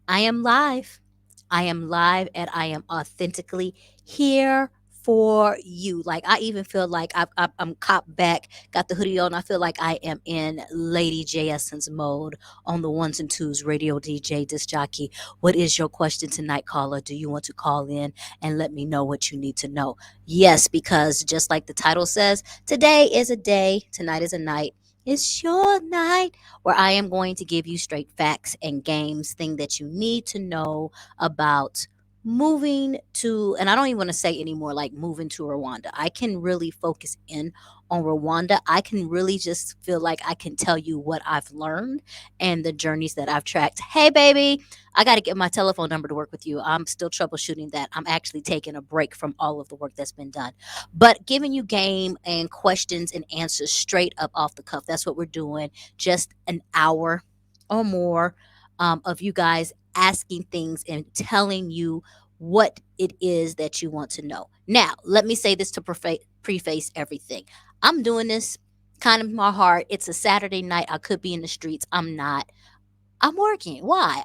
I am live. I am live and I am authentically here for you. Like I even feel like I'm cop back, got the hoodie on. I feel like I am in Lady J Essence mode on the ones and twos radio DJ disc jockey. What is your question tonight, caller? Do you want to call in and let me know what you need to know? Yes, because just like the title says, today is a day, tonight is a night. It's your night where I am going to give you straight facts and games, thing that you need to know about moving to, and I don't even want to say anymore like moving to Rwanda. I can really focus in on Rwanda. I can really just feel like I can tell you what I've learned and the journeys that I've tracked. Hey, baby, I got to get my telephone number to work with you. I'm still troubleshooting that. I'm actually taking a break from all of the work that's been done, but giving you game and questions and answers straight up off the cuff. That's what we're doing. Just an hour or more of you guys asking things and telling you what it is that you want to know. Now, let me say this to preface everything. I'm doing this kind of my heart. It's a Saturday night. I could be in the streets. I'm not. I'm working. Why?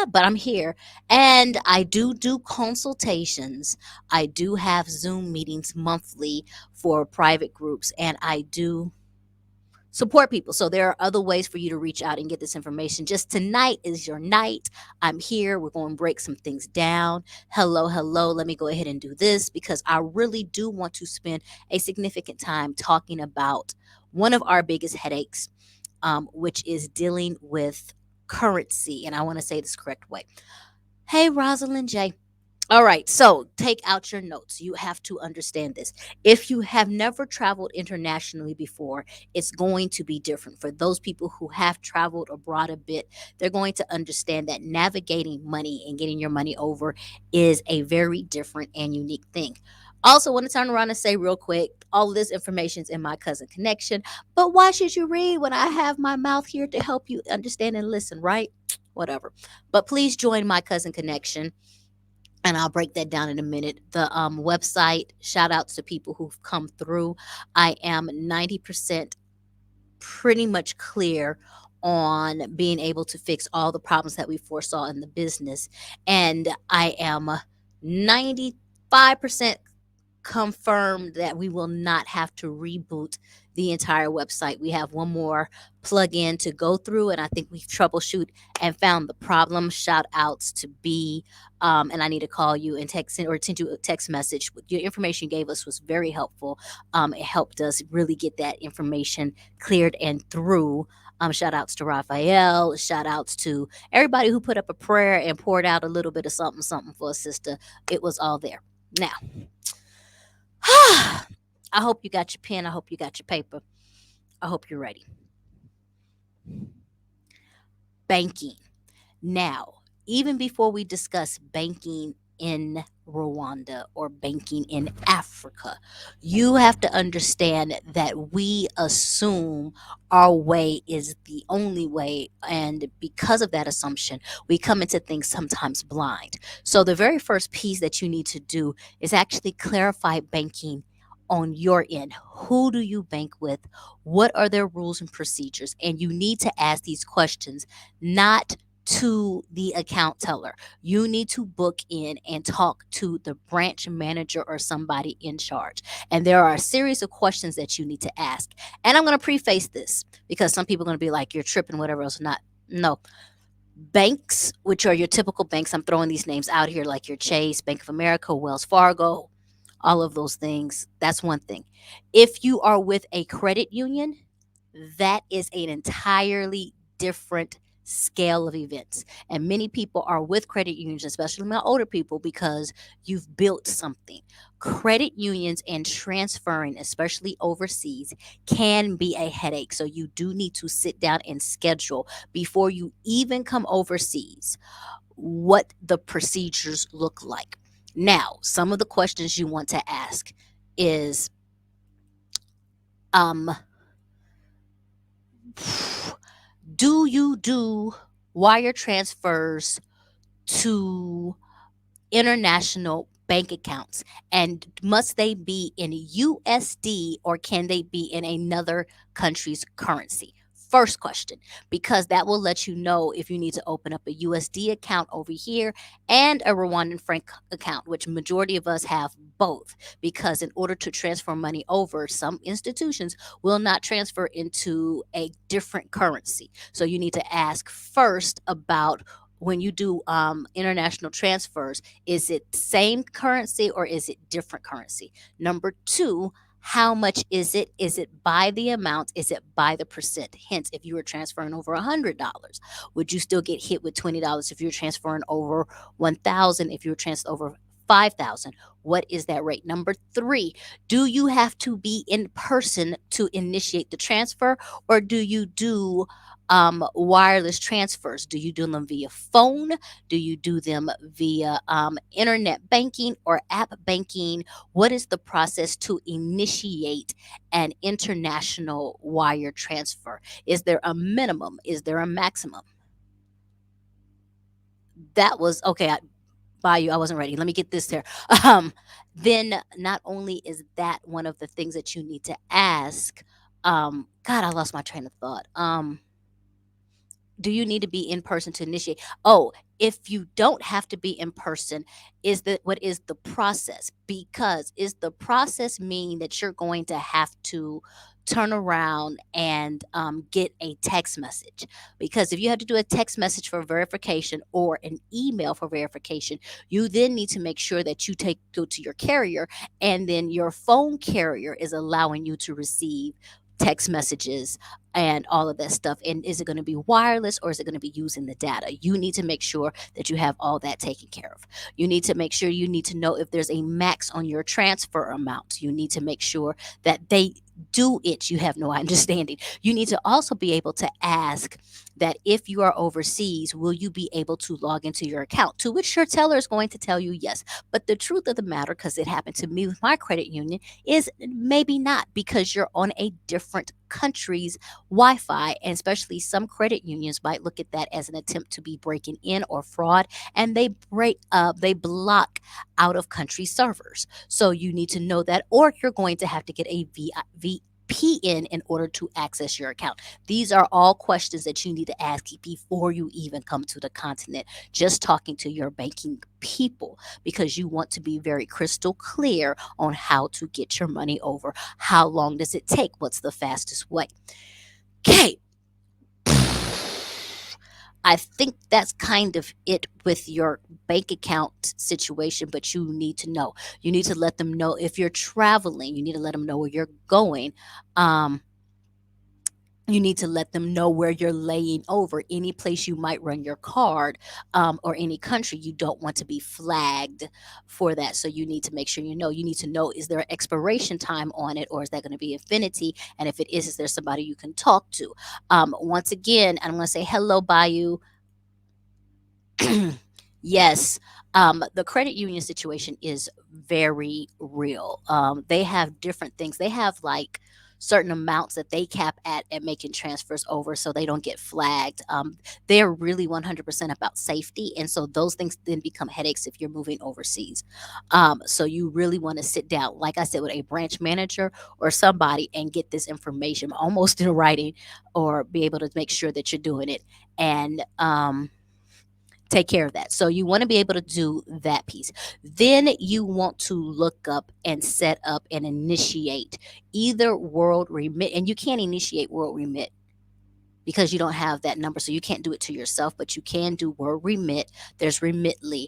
But I'm here. And I do consultations. I do have Zoom meetings monthly for private groups, and I do support people. So there are other ways for you to reach out and get this information. Just tonight is your night. I'm here. We're going to break some things down. Hello, hello. Let me go ahead and do this because I really do want to spend a significant time talking about one of our biggest headaches, which is dealing with currency. And I want to say this correct way. Hey, Rosalind J. All right, so take out your notes. You have to understand this. If you have never traveled internationally before, it's going to be different. For those people who have traveled abroad a bit, they're going to understand that navigating money and getting your money over is a very different and unique thing. Also, want to turn around and say real quick, all of this information is in my cousin connection. But why should you read when I have my mouth here to help you understand and listen, right? Whatever. But please join my cousin connection, and I'll break that down in a minute. The website, shout outs to people who've come through. I am 90% pretty much clear on being able to fix all the problems that we foresaw in the business. And I am 95% confirmed that we will not have to reboot the entire website. We have one more plug-in to go through, and I think we've troubleshoot and found the problem. Shout outs to B, and I need to call you and text or send you a text message. Your information you gave us was very helpful. It helped us really get that information cleared and through. Shout outs to Raphael. Shout outs to everybody who put up a prayer and poured out a little bit of something, something for a sister. It was all there. Now, I hope you got your pen. I hope you got your paper. I hope you're ready. Banking. Now, even before we discuss banking in Rwanda or banking in Africa, you have to understand that we assume our way is the only way. And because of that assumption, we come into things sometimes blind. So, the very first piece that you need to do is actually clarify banking on your end. Who do you bank with? What are their rules and procedures? And you need to ask these questions not to the account teller. You need to book in and talk to the branch manager or somebody in charge. And there are a series of questions that you need to ask. And I'm going to preface this because some people are going to be like, you're tripping, whatever else. Not. No. Banks, which are your typical banks, I'm throwing these names out here like your Chase, Bank of America, Wells Fargo, all of those things. That's one thing. If you are with a credit union, that is an entirely different scale of events. And many people are with credit unions, especially my older people, because you've built something. Credit unions and transferring, especially overseas, can be a headache. So you do need to sit down and schedule before you even come overseas what the procedures look like. Now, some of the questions you want to ask is um do you do wire transfers to international bank accounts, and must they be in USD or can they be in another country's currency? first question, because that will let you know if you need to open up a USD account over here and a Rwandan franc account, which majority of us have both, because in order to transfer money over, some institutions will not transfer into a different currency. So you need to ask first about, when you do international transfers, is it same currency or is it different currency? Number two, how much is it? Is it by the amount? Is it by the percent? Hence, if you were transferring over $100, would you still get hit with $20 if you're transferring over 1,000? If you're transferring over 5,000, what is that rate? Number three, do you have to be in person to initiate the transfer, or do you do wireless transfers? Do you do them via phone? Do you do them via internet banking or app banking? What is the process to initiate an international wire transfer? Is there a minimum? Is there a maximum? That was okay. By you, I wasn't ready. Let me get this there. Um, then not only is that one of the things that you need to ask. God, I lost my train of thought. Do you need to be in person to initiate? Oh, if you don't have to be in person, is that what is the process? Because is the process mean that you're going to have to turn around and get a text message? Because if you have to do a text message for verification or an email for verification, you then need to make sure that you go to your carrier, and then your phone carrier is allowing you to receive text messages and all of that stuff. And is it going to be wireless or is it going to be using the data? You need to make sure that you have all that taken care of. You need to make sure, you need to know if there's a max on your transfer amount. You need to make sure that they do it. You have no understanding. You need to also be able to ask that if you are overseas, will you be able to log into your account? To which your teller is going to tell you yes. But the truth of the matter, because it happened to me with my credit union, is maybe not, because you're on a different country's Wi-Fi, and especially some credit unions might look at that as an attempt to be breaking in or fraud, and they block out of country servers. So you need to know that, or you're going to have to get a VPN in order to access your account. These are all questions that you need to ask before you even come to the continent. Just talking to your banking people, because you want to be very crystal clear on how to get your money over. How long does it take? What's the fastest way? Okay. I think that's kind of it with your bank account situation, but you need to know. You need to let them know if you're traveling, you need to let them know where you're going. Um, you need to let them know where you're laying over, any place you might run your card, or any country you don't want to be flagged for that. So you need to make sure, you need to know, is there an expiration time on it, or is that going to be infinity? And if it is there somebody you can talk to? Once again, I'm going to say hello, Bayou. Yes, the credit union situation is very real. They have different things. They have like certain amounts that they cap at making transfers over, so they don't get flagged. They're really 100% about safety, and so those things then become headaches if you're moving overseas. So you really want to sit down, like I said, with a branch manager or somebody and get this information almost in writing, or be able to make sure that you're doing it. And take care of that. So you want to be able to do that piece. Then you want to look up and set up and initiate either World Remit, and you can't initiate World Remit because you don't have that number, so you can't do it to yourself, but you can do World Remit. There's Remitly,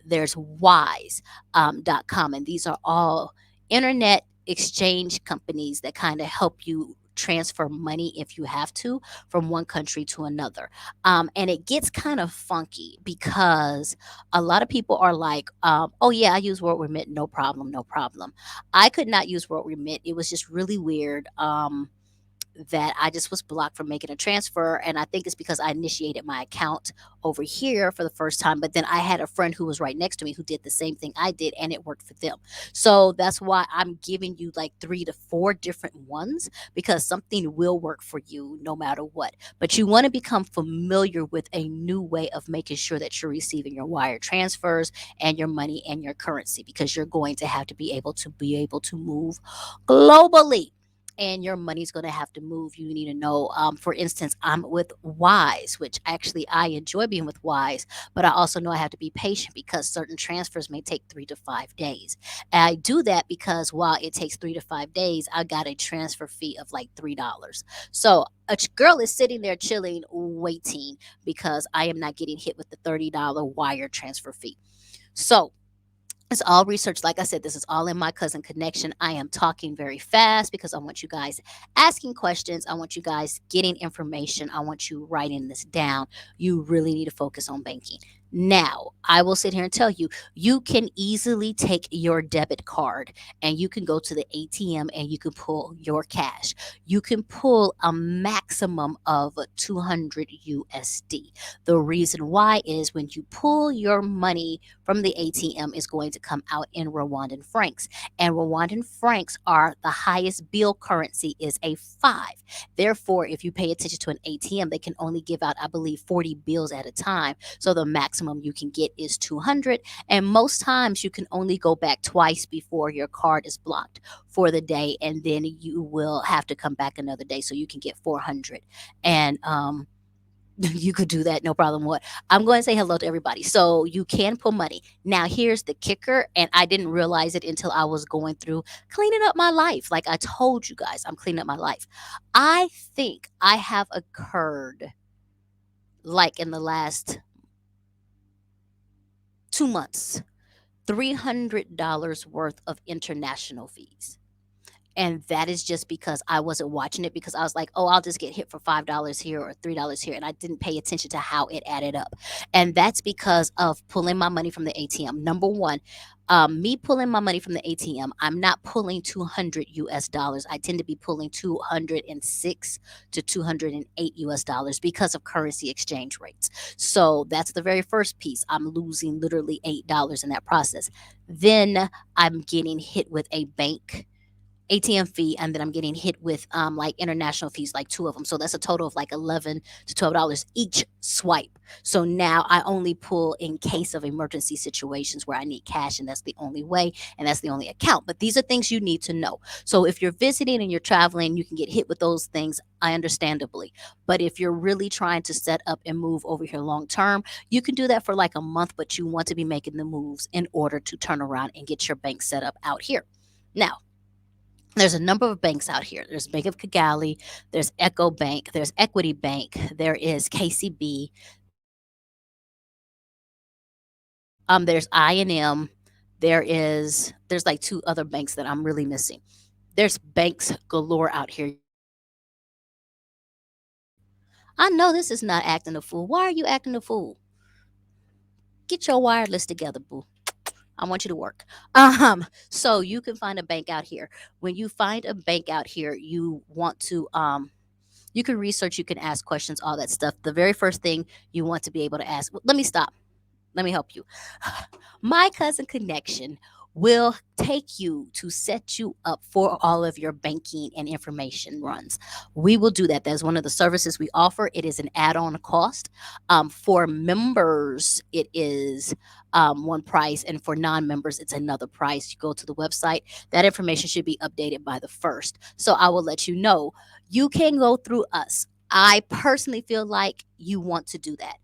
there's Wise .com, and these are all internet exchange companies that kind of help you transfer money if you have to from one country to another. And it gets kind of funky because a lot of people are like, oh yeah, I use World Remit, no problem, no problem. I could not use World Remit. It was just really weird. That I just was blocked from making a transfer. And I think it's because I initiated my account over here for the first time. But then I had a friend who was right next to me who did the same thing I did, and it worked for them. So that's why I'm giving you like 3 to 4 different ones, because something will work for you no matter what. But you want to become familiar with a new way of making sure that you're receiving your wire transfers and your money and your currency, because you're going to have to be able to move globally. and your money's going to have to move. You need to know, for instance, I'm with Wise, which actually I enjoy being with Wise, but I also know I have to be patient because certain transfers may take 3 to 5 days. And I do that because while it takes 3 to 5 days, I got a transfer fee of like $3. So a girl is sitting there chilling, waiting because I am not getting hit with the $30 wire transfer fee. So it's all research. Like I said, this is all in my cousin connection. I am talking very fast because I want you guys asking questions. I want you guys getting information. I want you writing this down. You really need to focus on banking. Now, I will sit here and tell you, you can easily take your debit card and you can go to the ATM and you can pull your cash. You can pull a maximum of 200 USD. The reason why is when you pull your money from the ATM is going to come out in Rwandan francs. And Rwandan francs are the highest bill currency is a 5. Therefore, if you pay attention to an ATM, they can only give out, I believe, 40 bills at a time. So the maximum you can get is 200. And most times you can only go back twice before your card is blocked for the day. And then you will have to come back another day. So you can get 400. And you could do that, no problem. What I'm going to say hello to everybody. So you can pull money. Now here's the kicker, and I didn't realize it until I was going through cleaning up my life. Like I told you guys, I'm cleaning up my life. I think I have occurred like in the last 2 months, $300 worth of international fees. And that is just because I wasn't watching it because I was like, oh, I'll just get hit for $5 here or $3 here. And I didn't pay attention to how it added up. And that's because of pulling my money from the ATM. Number one, me pulling my money from the ATM, I'm not pulling 200 US dollars. I tend to be pulling 206 to 208 US dollars because of currency exchange rates. So that's the very first piece. I'm losing literally $8 in that process. Then I'm getting hit with a bank ATM fee, and then I'm getting hit with like international fees, like two of them. So that's a total of like $11 to $12 each swipe. So now I only pull in case of emergency situations where I need cash, and that's the only way, and that's the only account. But these are things you need to know. So if you're visiting and you're traveling, you can get hit with those things. I understandably. But if you're really trying to set up and move over here long term, you can do that for like a month, but you want to be making the moves in order to turn around and get your bank set up out here. Now, there's a number of banks out here. There's Bank of Kigali, there's Echo Bank, there's Equity Bank, there is KCB, there's I&M, there's like two other banks that I'm really missing. There's banks galore out here. I know this is not acting a fool. Why are you acting a fool? Get your wireless together, boo. I want you to work. So you can find a bank out here. When you find a bank out here, you want to you can research, you can ask questions, all that stuff. The very first thing you want to be able to ask, let me stop. Let me help you. My cousin connection will take you to set you up for all of your banking and information runs. We will do that. That's one of the services we offer. It is an add-on cost. For members, it is one price, and for non-members, it's another price. You go to the website. That information should be updated by the first. So I will let you know. You can go through us. I personally feel like you want to do that.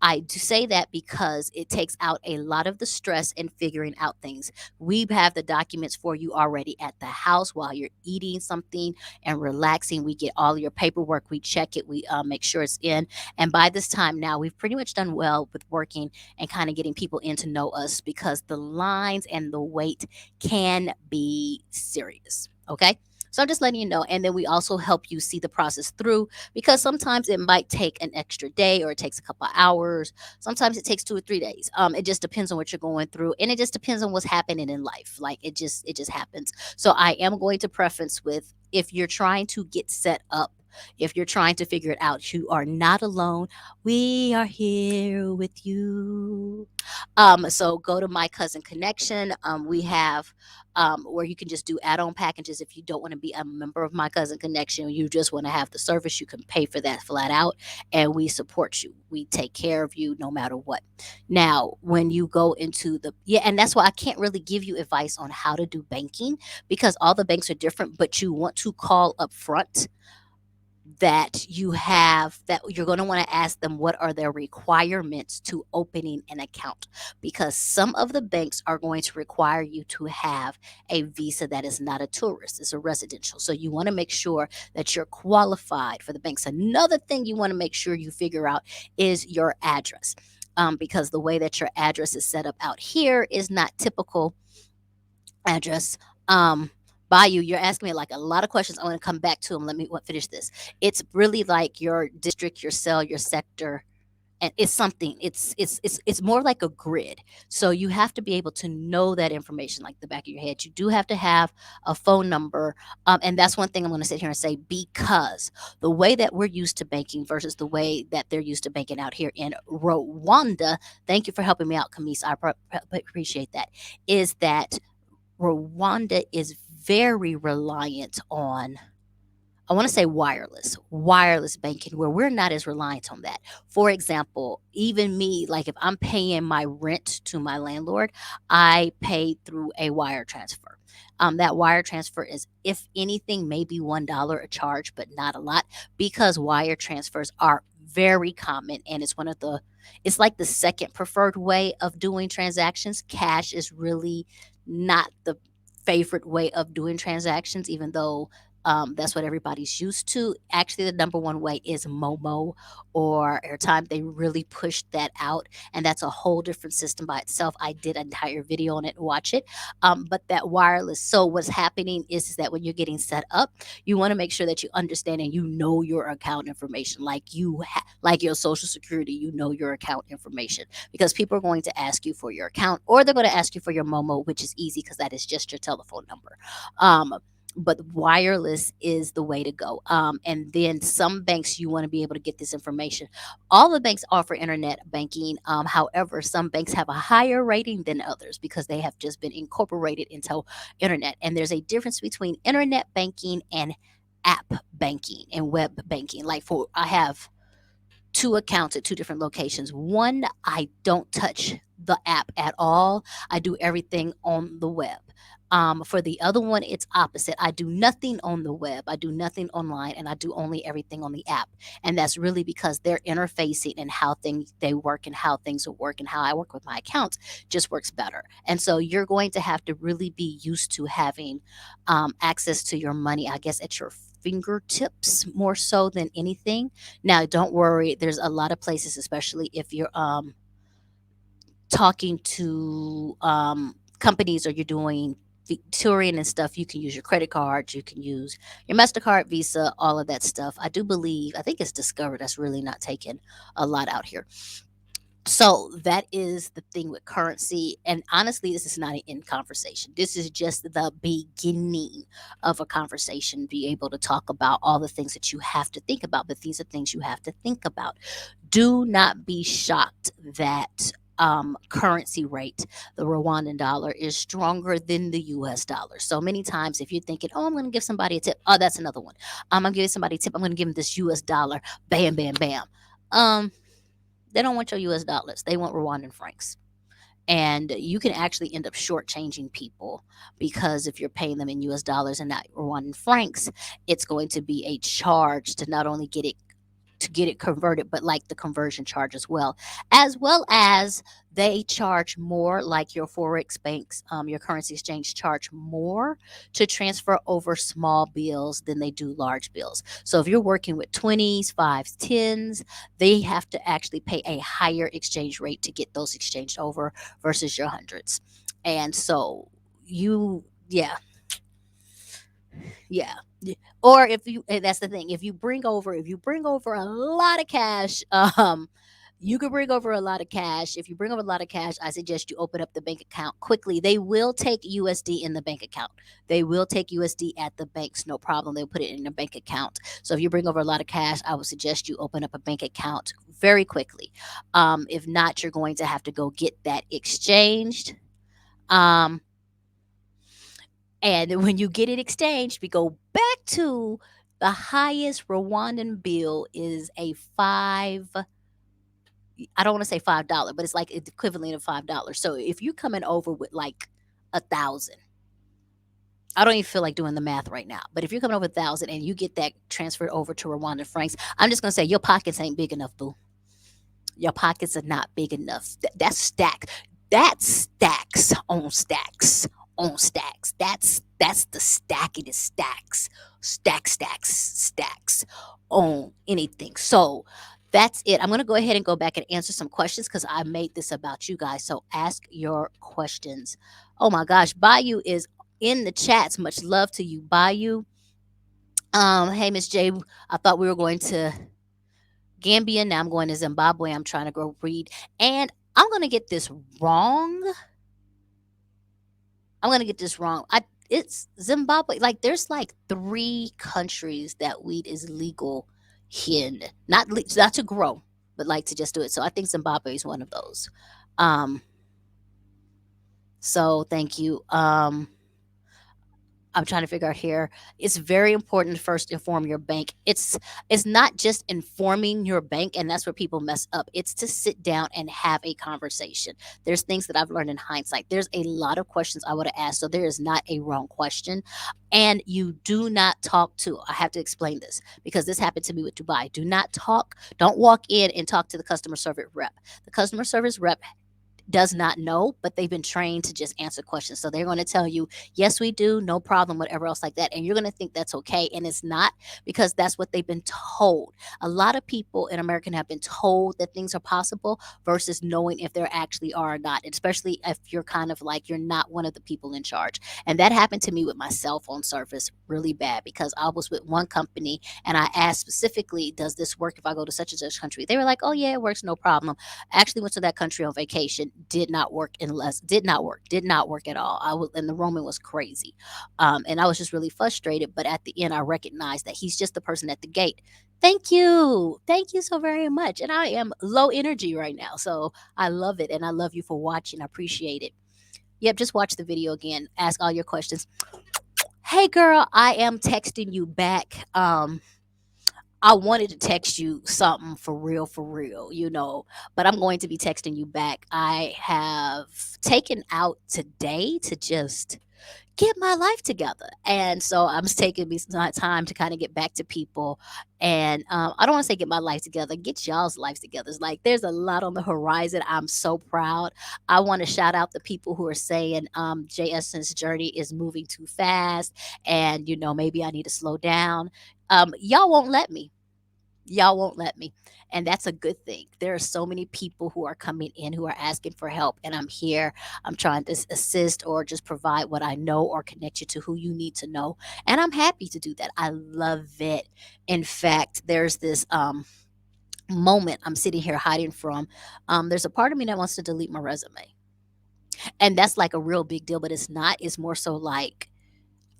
I do say that because it takes out a lot of the stress in figuring out things. We have the documents for you already at the house while you're eating something and relaxing. We get all your paperwork, we check it, we make sure it's in. And by this time now, we've pretty much done well with working and kind of getting people in to know us because the lines and the wait can be serious. Okay. So I'm just letting you know. And then we also help you see the process through because sometimes it might take an extra day or it takes a couple of hours. Sometimes it takes 2 or 3 days. It just depends on what you're going through, and it just depends on what's happening in life. Like it just happens. So I am going to preface with if you're trying to get set up. If you're trying to figure it out, you are not alone. We are here with you. So go to My Cousin Connection. We have where you can just do add-on packages if you don't want to be a member of My Cousin Connection. You just want to have the service. You can pay for that flat out, and we support you. We take care of you no matter what. Now, when you go into the yeah, and that's why I can't really give you advice on how to do banking because all the banks are different. But you want to call up front that you have that you're going to want to ask them what are their requirements to opening an account because some of the banks are going to require you to have a visa that is not a tourist, it's a residential, so you want to make sure that you're qualified for the banks. Another thing you want to make sure you figure out is your address, because the way that your address is set up out here is not typical address. By you, you're asking me like a lot of questions. I want to come back to them. Let me finish this. It's really like your district, your cell, your sector, and it's something. It's more like a grid. So you have to be able to know that information like the back of your head. You do have to have a phone number, and that's one thing I'm going to sit here and say because the way that we're used to banking versus the way that they're used to banking out here in Rwanda. Thank you for helping me out, Camise. I appreciate that. Is that Rwanda is very reliant on, I want to say wireless banking, where we're not as reliant on that. For example, even me, like if I'm paying my rent to my landlord, I pay through a wire transfer. That wire transfer is, if anything, maybe $1 a charge, but not a lot because wire transfers are very common and it's like the second preferred way of doing transactions. Cash is really not the favorite way of doing transactions, even though that's what everybody's used to. Actually, the number one way is Momo or Airtime. They really pushed that out, and that's a whole different system by itself. I did an entire video on it. Watch it. But that wireless. So what's happening is that when you're getting set up, you want to make sure that you understand and you know your account information, like like your social security. You know your account information because people are going to ask you for your account or they're going to ask you for your Momo, which is easy because that is just your telephone number. Um, but wireless is the way to go. And then some banks, you want to be able to get this information. All the banks offer internet banking. However, some banks have a higher rating than others because they have just been incorporated into internet. And there's a difference between internet banking and app banking and web banking. Like for I have two accounts at two different locations. One, I don't touch the app at all. I do everything on the web. For the other one, it's opposite. I do nothing on the web. I do nothing online, and I do only everything on the app. And that's really because they're interfacing and how things they work and how things will work and how I work with my accounts just works better. And so you're going to have to really be used to having access to your money, I guess, at your fingertips more so than anything. Now, don't worry. There's a lot of places, especially if you're talking to companies or you're doing touring and stuff. You can use your credit cards. You can use your Mastercard, Visa, all of that stuff. I do believe. I think it's Discover that's really not taking a lot out here. So that is the thing with currency. And honestly, this is not an end conversation. This is just the beginning of a conversation. Be able to talk about all the things that you have to think about, but these are things you have to think about. Do not be shocked that currency rate, the Rwandan dollar, is stronger than the US dollar. So many times, if you're thinking, oh, I'm going to give somebody a tip, oh, that's another one. I'm going to give somebody a tip, I'm going to give them this US dollar, bam, bam, bam. They don't want your US dollars. They want Rwandan francs. And you can actually end up shortchanging people because if you're paying them in US dollars and not Rwandan francs, it's going to be a charge to not only get it converted, but like the conversion charge as well as they charge more, like your forex banks, your currency exchange charge more to transfer over small bills than they do large bills. So if you're working with 20s, 5s, 10s, they have to actually pay a higher exchange rate to get those exchanged over versus your hundreds. And so yeah, yeah. Or if you, that's the thing, if you bring over a lot of cash, You could bring over a lot of cash. If you bring over a lot of cash, I suggest you open up the bank account quickly. They will take USD in the bank account. They will take USD at the banks, no problem. They'll put it in a bank account. So if you bring over a lot of cash, I would suggest you open up a bank account very quickly. If not, you're going to have to go get that exchanged. Um, and when you get it exchanged, we go back to the highest Rwandan bill is a five. I don't want to say $5, but it's like it's equivalent of $5. So if you're coming over with like 1,000, I don't even feel like doing the math right now. But if you're coming over 1,000 and you get that transferred over to Rwandan francs, I'm just gonna say your pockets ain't big enough, boo. Your pockets are not big enough. That's stack. That's stacks on stacks on stacks. That's the stackity stacks. Stacks on anything. So that's it. I'm gonna go ahead and go back and answer some questions because I made this about you guys. So ask your questions. Oh my gosh, Bayou is in the chats. Much love to you, Bayou. Hey Miss J, I thought we were going to Gambia. Now I'm going to Zimbabwe. I'm trying to go read. And I'm going to get this wrong. It's Zimbabwe. Like there's like 3 countries that weed is legal in. Not to grow, but like to just do it. So I think Zimbabwe is one of those. So thank you. I'm trying to figure out here. It's very important to first inform your bank. It's not just informing your bank, and that's where people mess up. It's to sit down and have a conversation. There's things that I've learned in hindsight. There's a lot of questions I would have asked, so there is not a wrong question. And you do not talk to. I have to explain this because this happened to me with Dubai. Don't walk in and talk to the customer service rep. The customer service rep does not know, but they've been trained to just answer questions. So they're going to tell you, yes, we do, no problem, whatever else like that. And you're going to think that's okay. And it's not because that's what they've been told. A lot of people in America have been told that things are possible versus knowing if there actually are or not, especially if you're kind of like you're not one of the people in charge. And that happened to me with my cell phone service really bad because I was with one company and I asked specifically, does this work if I go to such and such country? They were like, oh, yeah, it works, no problem. Actually went to that country on vacation, did not work at all. And the roaming was crazy. And I was just really frustrated. But at the end, I recognized that he's just the person at the gate. Thank you. Thank you so very much. And I am low energy right now. So I love it. And I love you for watching. I appreciate it. Yep, just watch the video again. Ask all your questions. Hey girl, I am texting you back. I wanted to text you something for real, but I'm going to be texting you back. I have taken out today to just get my life together. And so I'm taking me some time to kind of get back to people. And I don't want to say get my life together, get y'all's life together. It's like there's a lot on the horizon. I'm so proud. I want to shout out the people who are saying J. Essence journey is moving too fast. And, maybe I need to slow down. Y'all won't let me. Y'all won't let me. And that's a good thing. There are so many people who are coming in who are asking for help, and I'm here. I'm trying to assist or just provide what I know or connect you to who you need to know. And I'm happy to do that. I love it. In fact, there's this moment I'm sitting here hiding from. There's a part of me that wants to delete my resume. And that's like a real big deal, but it's not. It's more so like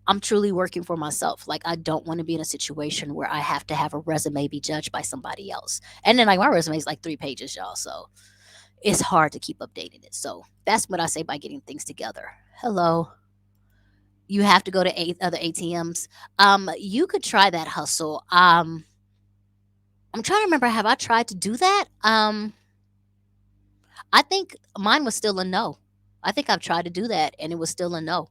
I'm truly working for myself. Like I don't want to be in a situation where I have to have a resume be judged by somebody else. And then like my resume is like 3 pages, y'all. So it's hard to keep updating it. So that's what I say by getting things together. Hello. You have to go to other ATMs. You could try that hustle. I'm trying to remember. Have I tried to do that? I think mine was still a no. I think I've tried to do that and it was still a no.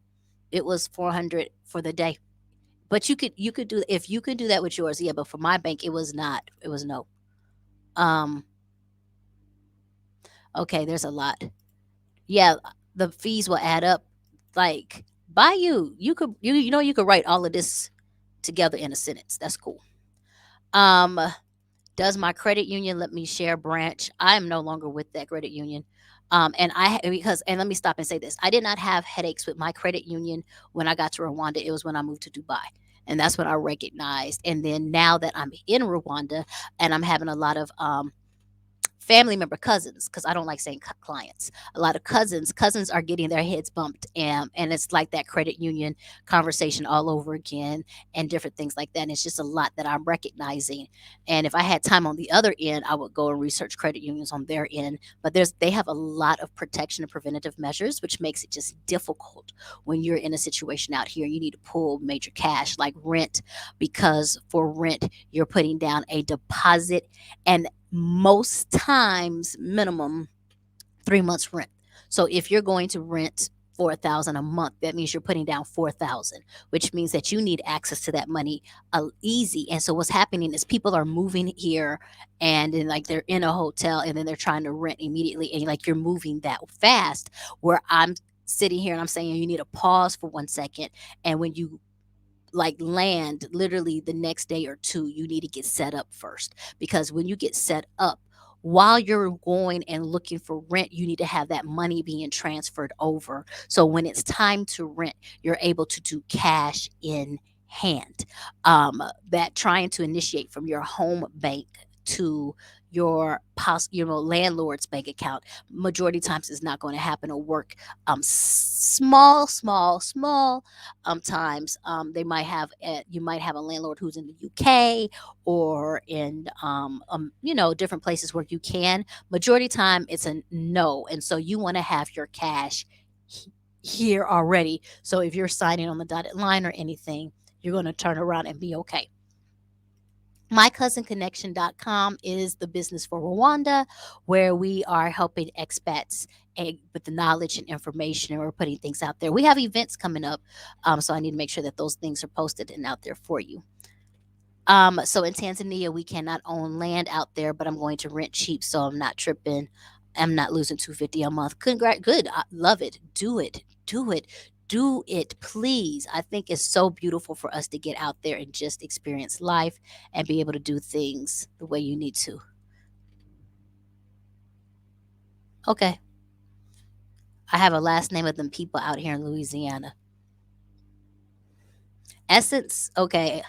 It was 400 for the day. But you could do if you could do that with yours, yeah. But for my bank, it was not. It was no. Um. Okay, there's a lot. Yeah, the fees will add up. Like by you could you could write all of this together in a sentence. That's cool. Um. Does my credit union let me share branch? I am no longer with that credit union. And let me stop and say this. I did not have headaches with my credit union when I got to Rwanda. It was when I moved to Dubai. And that's when I recognized. And then now that I'm in Rwanda and I'm having a lot of family member cousins, because I don't like saying clients. A lot of cousins are getting their heads bumped, and it's like that credit union conversation all over again, and different things like that. And it's just a lot that I'm recognizing. And if I had time on the other end, I would go and research credit unions on their end. But they have a lot of protection and preventative measures, which makes it just difficult when you're in a situation out here. You need to pull major cash like rent, because for rent you're putting down a deposit, and most times minimum 3 months rent. So if you're going to rent 4,000 a month, that means you're putting down 4,000, which means that you need access to that money easy. And so what's happening is people are moving here, and then like they're in a hotel, and then they're trying to rent immediately, and like you're moving that fast, where I'm sitting here and I'm saying you need to pause for 1 second. And when you like land literally the next day or two, you need to get set up first, because when you get set up, while you're going and looking for rent, you need to have that money being transferred over, so when it's time to rent, you're able to do cash in hand. That trying to initiate from your home bank to your landlord's bank account, majority times is not going to happen or work. Small times, they might have you might have a landlord who's in the UK, or in different places where you can. Majority time it's a no, and so you want to have your cash here already, so if you're signing on the dotted line or anything, you're going to turn around and be okay. MyCousinConnection.com is the business for Rwanda, where we are helping expats with the knowledge and information, and we're putting things out there. We have events coming up, so I need to make sure that those things are posted and out there for you. So in Tanzania, we cannot own land out there, but I'm going to rent cheap, so I'm not tripping. I'm not losing 250 a month. Good, I love it. Do it, do it, please. I think it's so beautiful for us to get out there and just experience life and be able to do things the way you need to. Okay, I have a last name of them people out here in Louisiana. Essence. Okay.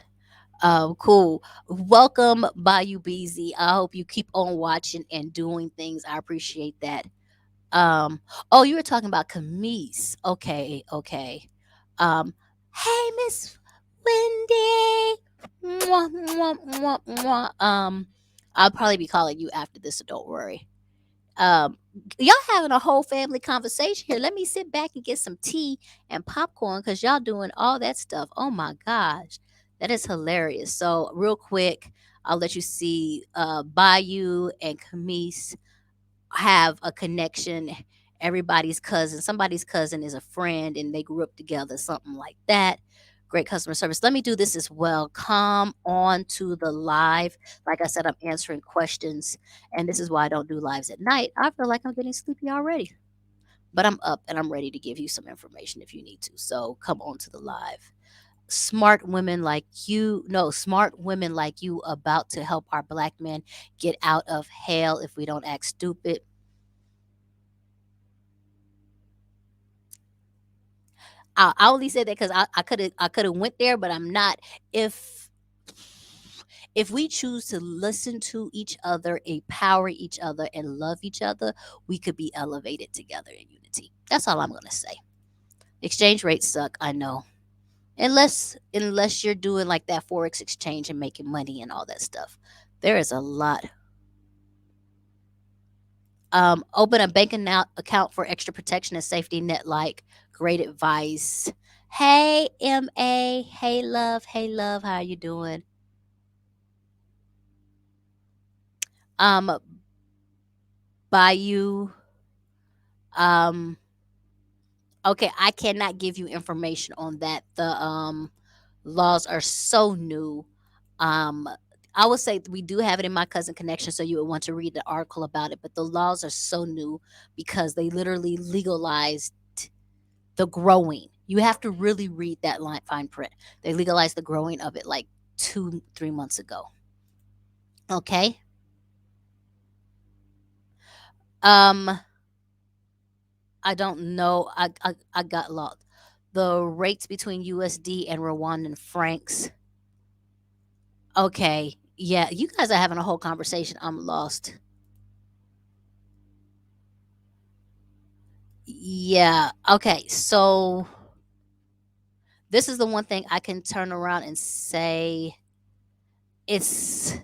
Cool. Welcome, Bayou Beezy. I hope you keep on watching and doing things. I appreciate that. Oh, you were talking about Camise. Okay, okay. Um, hey, Miss Wendy. Mwah, mwah, mwah, mwah. I'll probably be calling you after this, so don't worry. Um, y'all having a whole family conversation here. Let me sit back and get some tea and popcorn, because y'all doing all that stuff. Oh my gosh, that is hilarious. So real quick, I'll let you see Bayou and Camise have a connection. Everybody's cousin, somebody's cousin is a friend, and they grew up together, something like that. Great customer service. Let me do this as well. Come on to the live. Like I said, I'm answering questions, and this is why I don't do lives at night. I feel like I'm getting sleepy already, but I'm up and I'm ready to give you some information if you need to. So come on to the live. Smart women like you about to help our black men get out of hell if we don't act stupid. I only said that because I could have went there, but I'm not. If if we choose to listen to each other, empower each other, and love each other, we could be elevated together in unity. That's all I'm gonna say. Exchange rates suck, I know. Unless you're doing like that forex exchange and making money and all that stuff. There is a lot. Open a bank account for extra protection and safety net. Like, great advice. Hey, MA. Hey, love. Hey, love. How you doing? Um, Bayou. Um, okay, I cannot give you information on that. The laws are so new. Um, I would say we do have it in My Cousin Connection, so you would want to read the article about it. But the laws are so new because they literally legalized the growing. You have to really read that line fine print. They legalized the growing of it like 2-3 months ago. Okay. Um, I don't know. I got lost. The rates between USD and Rwandan francs. Okay. Yeah, you guys are having a whole conversation. I'm lost. Yeah. Okay. So this is the one thing I can turn around and say it's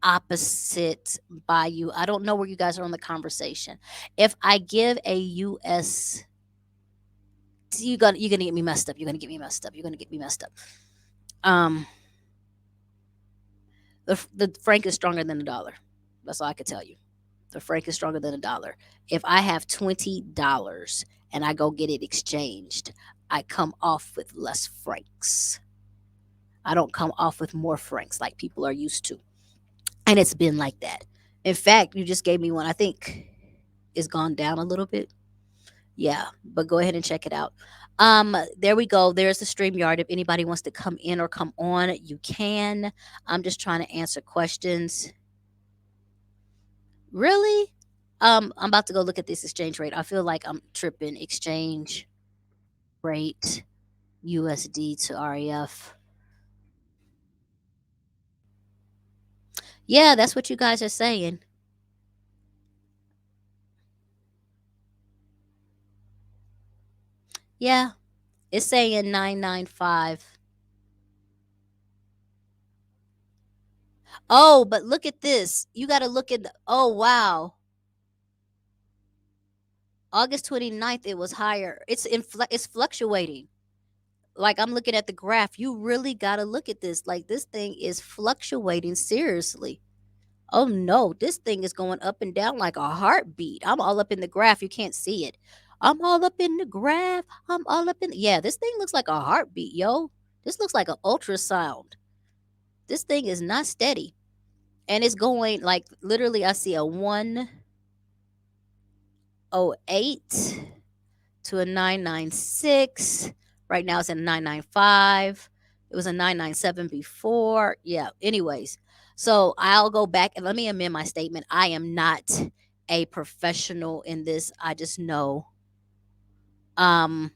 opposite by you. I don't know where you guys are on the conversation. If I give a US, you're gonna get me messed up. You're gonna get me messed up. You're gonna get me messed up. Um, the franc is stronger than the dollar. That's all I can tell you. The franc is stronger than a dollar. If I have $20 and I go get it exchanged, I come off with less francs. I don't come off with more francs like people are used to. And it's been like that. In fact, you just gave me one. I think it's gone down a little bit. Yeah, but go ahead and check it out. There we go. There's the StreamYard. If anybody wants to come in or come on, you can. I'm just trying to answer questions. Really? I'm about to go look at this exchange rate. I feel like I'm tripping. Exchange rate USD to REF. Yeah, that's what you guys are saying. Yeah, it's saying 995. Oh, but look at this. You got to look at the, oh wow. August 29th it was higher. It's fluctuating. Like I'm looking at the graph. You really got to look at this. Like this thing is fluctuating seriously. Oh no, this thing is going up and down like a heartbeat. I'm all up in the graph. You can't see it. I'm all up in the graph. I'm all up in. Yeah, this thing looks like a heartbeat, yo. This looks like an ultrasound. This thing is not steady. And it's going like literally, I see a 108 to a 996. Right now it's at 995. It was a 997 before. Yeah, anyways. So I'll go back and let me amend my statement. I am not a professional in this. I just know um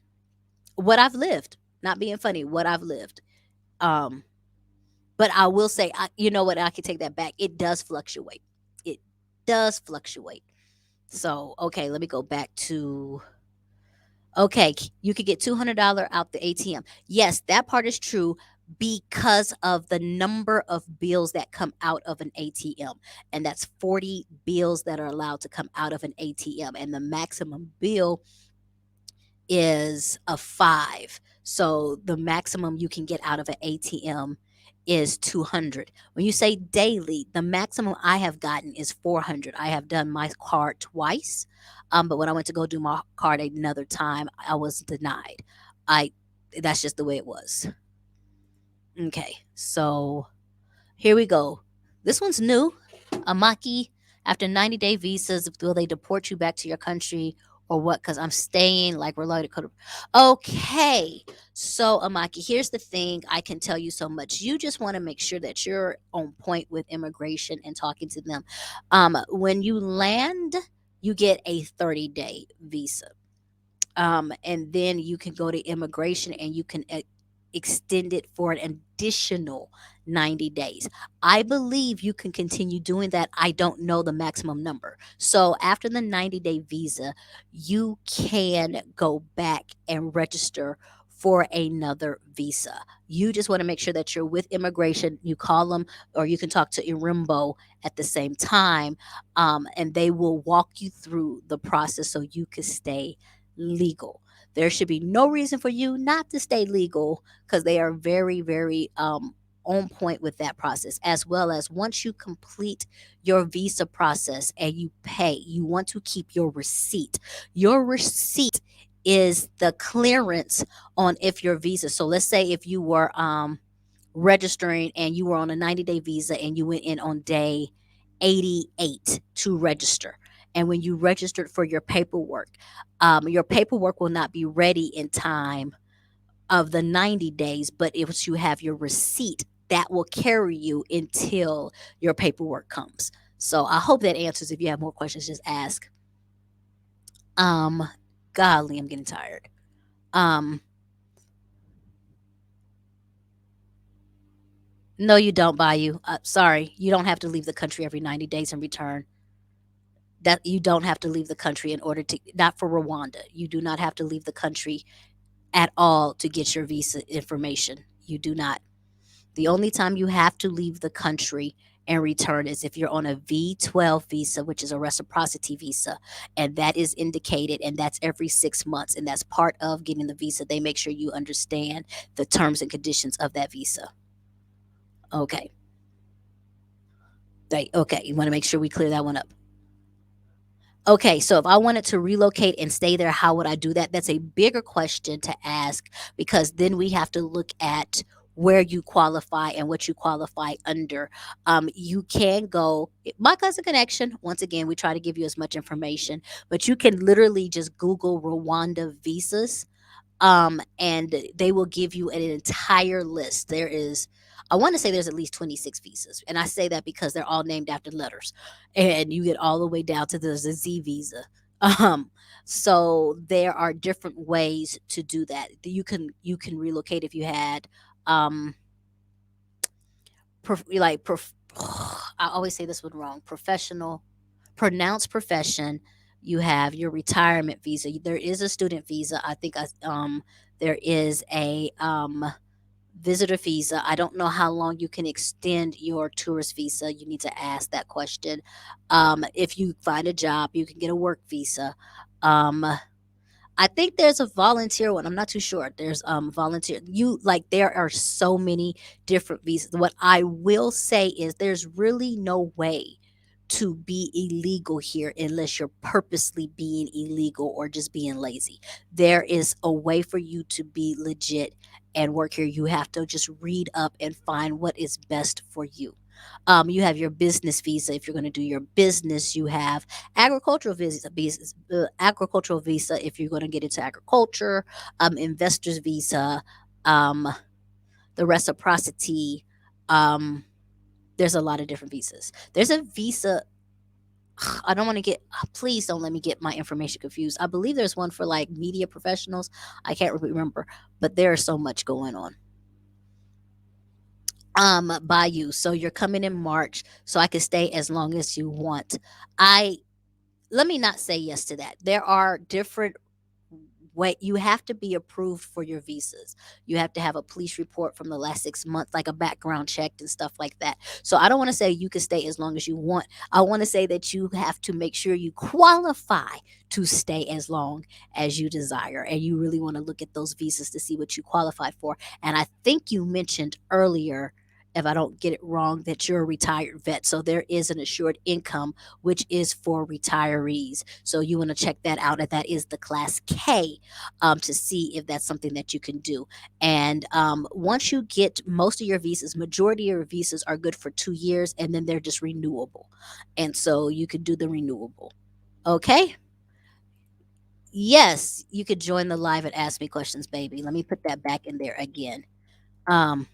what I've lived. Not being funny, what I've lived. Um but I will say you know what, I can take that back. It does fluctuate. It does fluctuate. So, okay, let me go back to okay, you could get $200 out the ATM. Yes, that part is true because of the number of bills that come out of an ATM. And that's 40 bills that are allowed to come out of an ATM. And the maximum bill is a 5. So the maximum you can get out of an ATM is 200. When you say daily, the maximum I have gotten is 400. I have done my card twice. But when I went to go do my card another time, I was denied. I That's just the way it was. Okay. So here we go. This one's new. Amaki, after 90-day visas, will they deport you back to your country or what? Because I'm staying like related. Okay. So, Amaki, here's the thing. I can tell you so much. You just want to make sure that you're on point with immigration and talking to them. When you land, you get a 30-day visa. And then you can go to immigration and you can extend it for an additional 90 days. I believe you can continue doing that. I don't know the maximum number. So after the 90-day visa, you can go back and register for another visa. You just want to make sure that you're with immigration. You call them, or you can talk to Irimbo at the same time, and they will walk you through the process so you can stay legal. There should be no reason for you not to stay legal because they are very, very on point with that process. As well as once you complete your visa process and you pay, you want to keep your receipt. Your receipt is the clearance on if your visa. So let's say if you were registering and you were on a 90-day visa and you went in on day 88 to register. And when you registered for your paperwork will not be ready in time of the 90 days, but if you have your receipt, that will carry you until your paperwork comes. So I hope that answers. If you have more questions, just ask. Um, Golly, I'm getting tired. Um, no, you don't, buy you. Sorry, you don't have to leave the country every 90 days and return. That you don't have to leave the country in order to, not for Rwanda. You do not have to leave the country at all to get your visa information. You do not. The only time you have to leave the country and return is if you're on a V-12 visa, which is a reciprocity visa, and that is indicated, and that's every 6 months, and that's part of getting the visa. They make sure you understand the terms and conditions of that visa. Okay. Okay. You want to make sure we clear that one up. Okay, so if I wanted to relocate and stay there, how would I do that? That's a bigger question to ask because then we have to look at where you qualify and what you qualify under. You can go, my cousin connection. Once again, we try to give you as much information, but you can literally just Google Rwanda visas, and they will give you an entire list. There is, I want to say there's at least 26 visas, and I say that because they're all named after letters, and you get all the way down to the Z visa. Um, so there are different ways to do that. You can relocate if you had um I always say this one wrong. Professional, pronounced profession. You have your retirement visa. There is a student visa. I think there is a visitor visa. I don't know how long you can extend your tourist visa. You need to ask that question. If you find a job, you can get a work visa. Um, I think there's a volunteer one. I'm not too sure. There's volunteer. You like there are so many different visas. What I will say is there's really no way to be illegal here unless you're purposely being illegal or just being lazy. There is a way for you to be legit and work here. You have to just read up and find what is best for you. You have your business visa if you're going to do your business. You have agricultural visa if you're going to get into agriculture, investors visa, um, the reciprocity. Um, there's a lot of different visas. There's a visa. I don't want to get. Please don't let me get my information confused. I believe there's one for like media professionals. I can't remember, but there's so much going on. By you. So you're coming in March, so I can stay as long as you want. I Let me not say yes to that. There are different way you have to be approved for your visas. You have to have a police report from the last 6 months, like a background check and stuff like that. So I don't want to say you can stay as long as you want. I want to say that you have to make sure you qualify to stay as long as you desire. And you really want to look at those visas to see what you qualify for. And I think you mentioned earlier, if I don't get it wrong, that you're a retired vet. So there is an assured income, which is for retirees. So you want to check that out. And that is the Class K, to see if that's something that you can do. And once you get most of your visas, majority of your visas are good for 2 years, and then they're just renewable. And so you can do the renewable. Okay. Yes, you could join the live and ask me questions, baby. Let me put that back in there again. Um,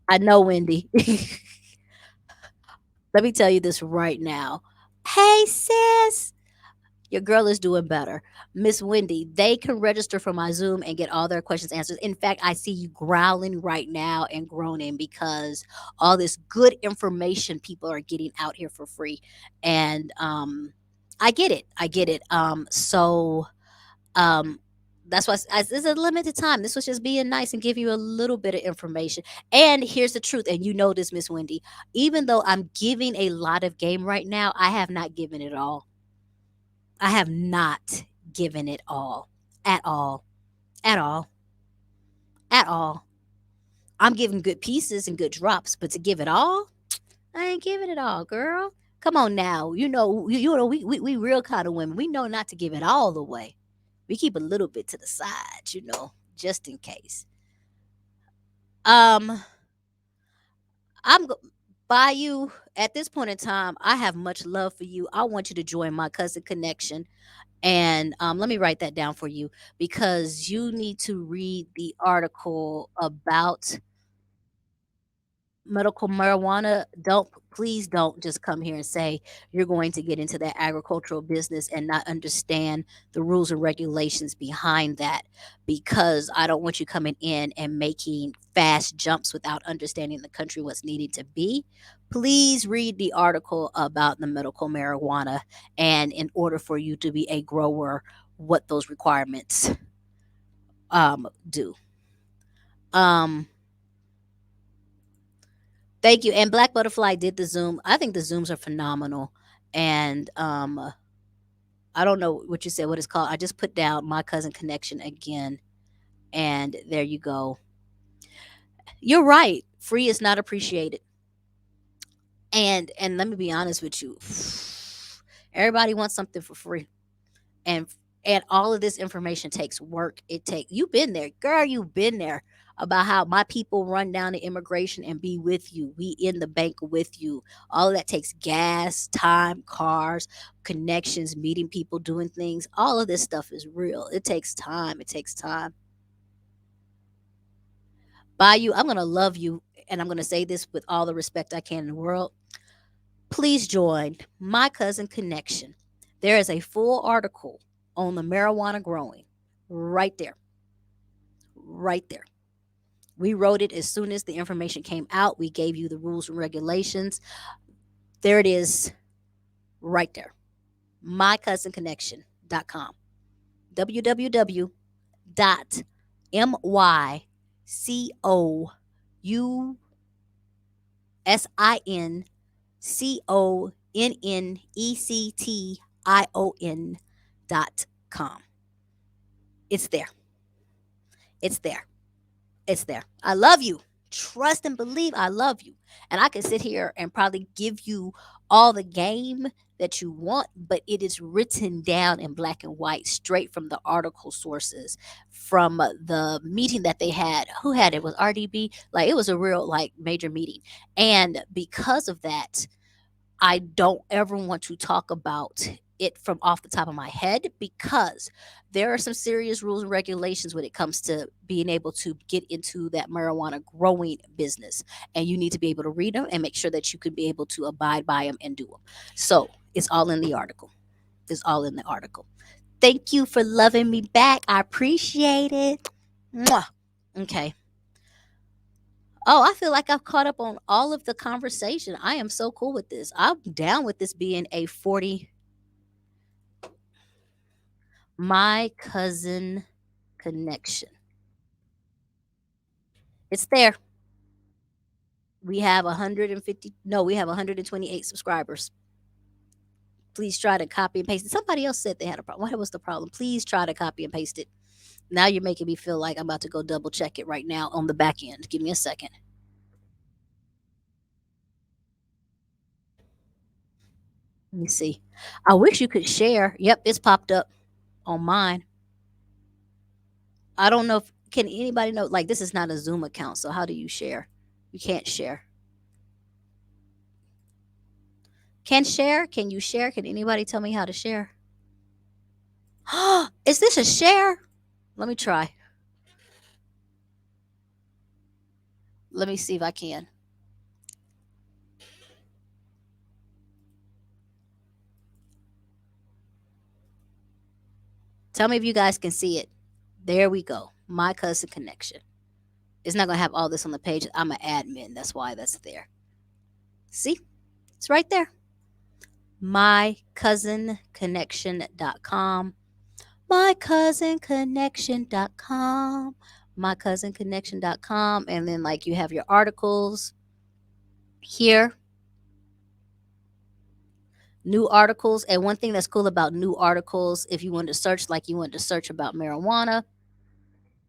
I know, Wendy. Let me tell you this right now. Hey, sis. Your girl is doing better. Miss Wendy, they can register for my Zoom and get all their questions answered. In fact, I see you growling right now and groaning because all this good information people are getting out here for free. And I get it. I get it. Um, that's why this is a limited time. This was just being nice and give you a little bit of information. And here's the truth, and you know this, Miss Wendy. Even though I'm giving a lot of game right now, I have not given it all. I have not given it all. At all. At all. At all. I'm giving good pieces and good drops, but to give it all, I ain't giving it all, girl. Come on now. You know, we real kind of women. We know not to give it all away. We keep a little bit to the side, just in case. Um, I'm go- by you at this point in time. I have much love for you. I want you to join my cousin connection. And let me write that down for you because you need to read the article about. medical marijuana, don't, please don't just come here and say you're going to get into that agricultural business and not understand the rules and regulations behind that, because I don't want you coming in and making fast jumps without understanding the country what's needed to be. Please read the article about the medical marijuana, and in order for you to be a grower, what those requirements do. Um Thank you. And Black Butterfly did the Zoom. I think the Zooms are phenomenal. And I don't know what you said, what it's called. I just put down My Cousin Connection again. And there you go. You're right. Free is not appreciated. And let me be honest with you. Everybody wants something for free. and and all of this information takes work. You've been there, girl. You've been there, about how my people run down to immigration and be with you. We in the bank with you. All of that takes gas, time, cars, connections, meeting people, doing things. All of this stuff is real. It takes time. It takes time. By you, I'm gonna love you, and I'm gonna say this with all the respect I can in the world. Please join My Cousin Connection. There is a full article on the marijuana growing right there. Right there. We wrote it as soon as the information came out. We gave you the rules and regulations. There it is right there. MyCousinConnection.com. www.mycousinconnection.com. It's there. It's there. It's there. I love you. Trust and believe I love you. And I can sit here and probably give you all the game that you want, but it is written down in black and white, straight from the article sources, from the meeting that they had. Who had it? Was RDB? Like, it was a real, like, major meeting. And because of that, I don't ever want to talk about it from off the top of my head, because there are some serious rules and regulations when it comes to being able to get into that marijuana growing business. And you need to be able to read them and make sure that you can be able to abide by them and do them. So it's all in the article. It's all in the article. Thank you for loving me back. I appreciate it. Mwah. Okay. Oh, I feel like I've caught up on all of the conversation. I am so cool with this. I'm down with this being a 40. My Cousin Connection. It's there. We have 150, no, we have 128 subscribers. Please try to copy and paste it. Somebody else said they had a problem. What was the problem? Please try to copy and paste it. Now you're making me feel like I'm about to go double check it right now on the back end. Give me a second. Let me see. I wish you could share. Yep, it's popped up on mine. I don't know if, can anybody know, like, this is not a Zoom account, so how do you share? You can't share. Can share? Can you share? Can anybody tell me how to share? Is this a share? Let me try. Let me see if I can. Tell me if you guys can see it. There we go. My Cousin Connection. It's not going to have all this on the page. I'm an admin. That's why that's there. See? It's right there. MyCousinConnection.com. MyCousinConnection.com. MyCousinConnection.com. And then, like, you have your articles here. New articles. And one thing that's cool about new articles, if you want to search, like you want to search about marijuana,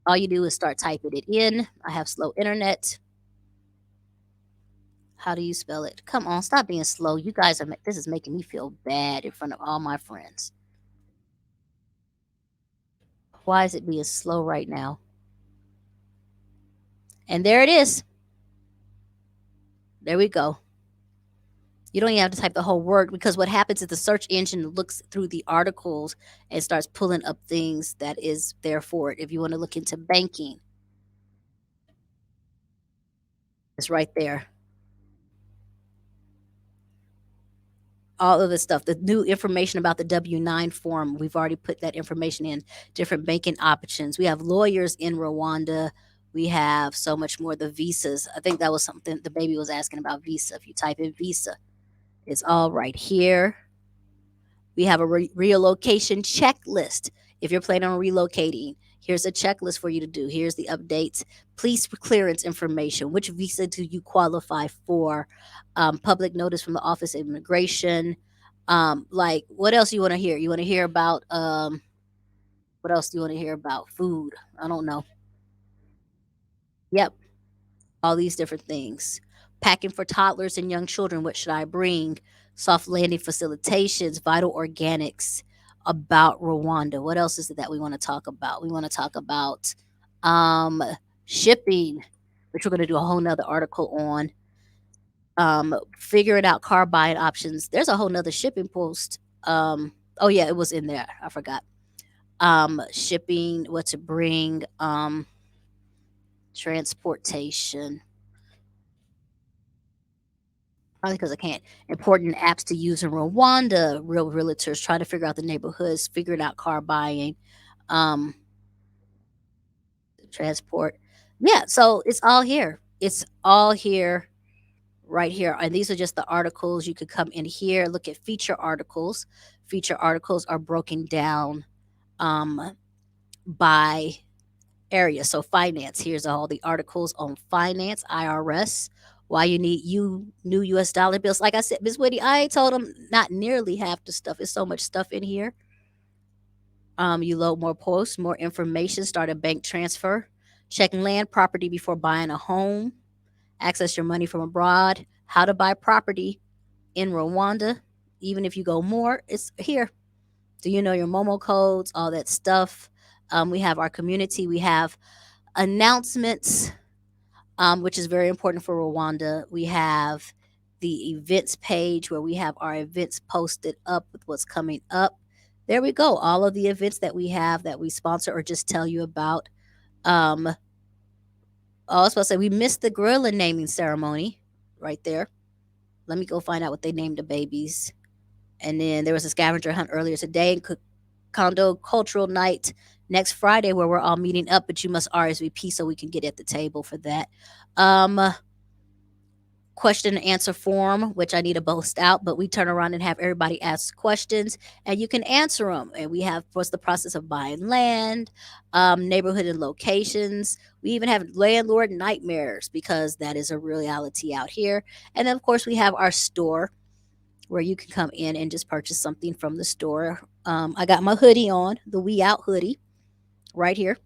all you do is start typing it in. I have slow internet. How do you spell it? Come on, stop being slow. You guys are, this is making me feel bad in front of all my friends. Why is it being slow right now? And there it is. There we go. You don't even have to type the whole word, because what happens is the search engine looks through the articles and starts pulling up things that is there for it. If you want to look into banking, it's right there. all of the stuff, the new information about the W-9 form. We've already put that information in. Different banking options. We have lawyers in Rwanda. We have so much more. The visas. I think that was something the baby was asking about visa. If you type in visa, it's all right here. We have a relocation checklist. If you're planning on relocating, here's a checklist for you to do. Here's the updates. Police clearance information. Which visa do you qualify for? Public notice from the Office of Immigration. Like, what else you want to hear? You want to hear about what else do you want to hear about? Food. I don't know. Yep, all these different things. Packing for toddlers and young children. What should I bring? Soft landing facilitations, vital organics, about Rwanda. What else is it that we want to talk about? We want to talk about um, shipping, which we're going to do a whole nother article on. Figuring out car buying options. There's a whole nother shipping post. Oh yeah, it was in there. I forgot. Shipping, what to bring, transportation. Probably because I can't. Important apps to use in Rwanda. Real realtors trying to figure out the neighborhoods, figuring out car buying, um, transport. Yeah, so it's all here. It's all here, right here. And these are just the articles. You could come in here, look at feature articles. Feature articles are broken down um, by area. So finance. Here's all the articles on finance, IRS. Why you need new U.S. dollar bills. Like I said, Ms. Whitty, I told them not nearly half the stuff. It's so much stuff in here. You load more posts, more information, start a bank transfer, check land property before buying a home, access your money from abroad, how to buy property in Rwanda. Even if you go more, it's here. Do you know your Momo codes, all that stuff? We have our community. We have announcements, which is very important for Rwanda. We have the events page where we have our events posted up with what's coming up. There we go. All of the events that we have that we sponsor or just tell you about. Oh, I was supposed to say we missed the gorilla naming ceremony right there. Let me go find out what they named the babies. And then there was a scavenger hunt earlier today. Condo Cultural Night next Friday where we're all meeting up, but you must RSVP so we can get at the table for that. Um, question and answer form, which I need to post out, but we turn around and have everybody ask questions and you can answer them. And we have what's the process of buying land, neighborhood and locations. We even have landlord nightmares because that is a reality out here. And then, of course, we have our store where you can come in and just purchase something from the store. I got my hoodie on, the We Out hoodie, right here.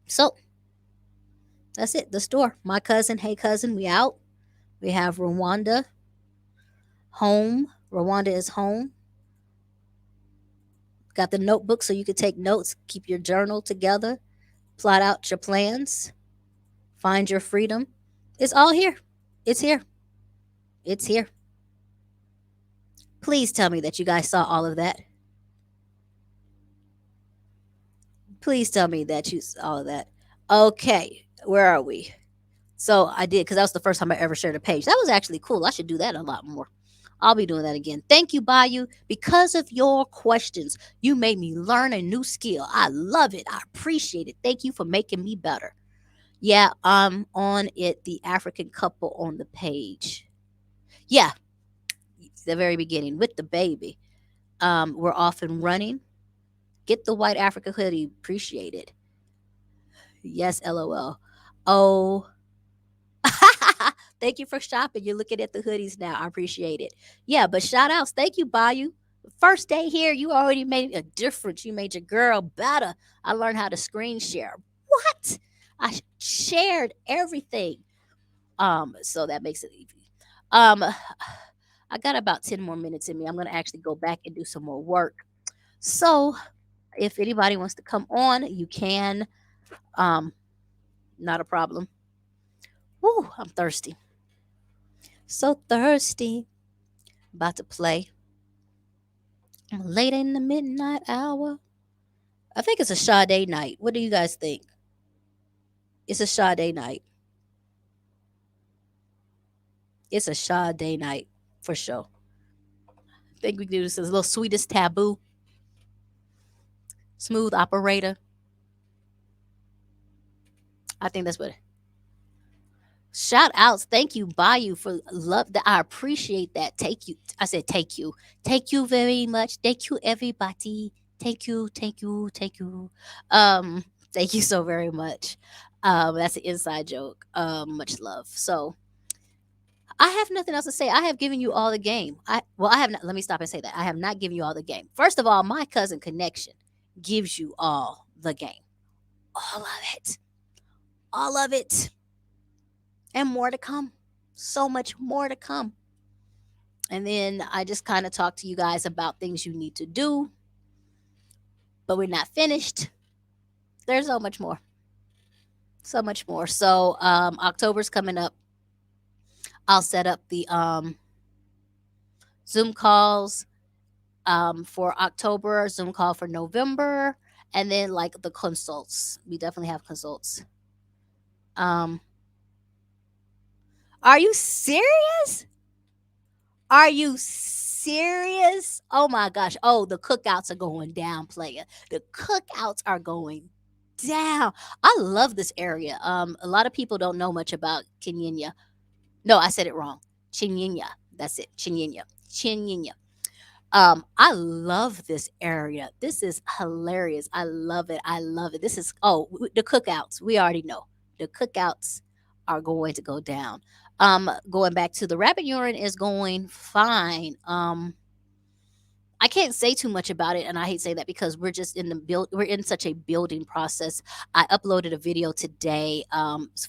So that's it, the store. My cousin, hey cousin, we out. We have Rwanda, home. Rwanda is home. Got the notebook so you can take notes, keep your journal together, plot out your plans, find your freedom. It's all here. It's here. It's here. Please tell me that you guys saw all of that. Please tell me that you saw all of that. Okay, where are we? So I did because that was the first time I ever shared a page. That was actually cool. I should do that a lot more. I'll be doing that again. Thank you, Bayou. Because of your questions, you made me learn a new skill. I love it. I appreciate it. Thank you for making me better. Yeah, I'm on it. The African couple on the page. Yeah, the very beginning with the baby. We're off and running. Get the white Africa hoodie. Appreciate it. Yes, LOL. Oh, thank you for shopping. You're looking at the hoodies now. I appreciate it. Yeah, but shout outs. Thank you, Bayou. First day here, you already made a difference. You made your girl better. I learned how to screen share. What? I shared everything. So that makes it easy. Um, I got about 10 more minutes in me. I'm gonna actually go back and do some more work. So if anybody wants to come on, you can. Um, not a problem. Woo, I'm thirsty. So thirsty. About to play. Late in the midnight hour. I think it's a Sade night. What do you guys think? It's a Sade night. It's a Sade night for sure. Think we can do this as a little sweetest taboo, smooth operator. I think that's what. Shout outs. Thank you, Bayou, for love that. I appreciate that. Take you. I said take you. Thank you very much. Thank you, everybody. Thank you. Thank you. Thank you. Thank you so very much. That's an inside joke. Much love. So I have nothing else to say. I have given you all the game. I have not. Let me stop and say that I have not given you all the game. First of all, my cousin connection gives you all the game, all of it, all of it, and more to come. So much more to come. And then I just kind of talk to you guys about things you need to do, but we're not finished. There's so much more. So much more. So October's coming up. I'll set up the Zoom calls for October, Zoom call for November, and then like the consults. We definitely have consults. Um, are you serious? Are you serious? Oh my gosh. Oh, the cookouts are going down, player. The cookouts are going down. I love this area. A lot of people don't know much about Kenyanya. No, I said it wrong. Chinyanya. That's it. Chinyanya. Chinyanya. I love this area. This is hilarious. I love it. I love it. This is the cookouts. We already know the cookouts are going to go down. Going back to the rabbit urine is going fine. I can't say too much about it, and I hate saying that because we're just in the build. We're in such a building process. I uploaded a video today,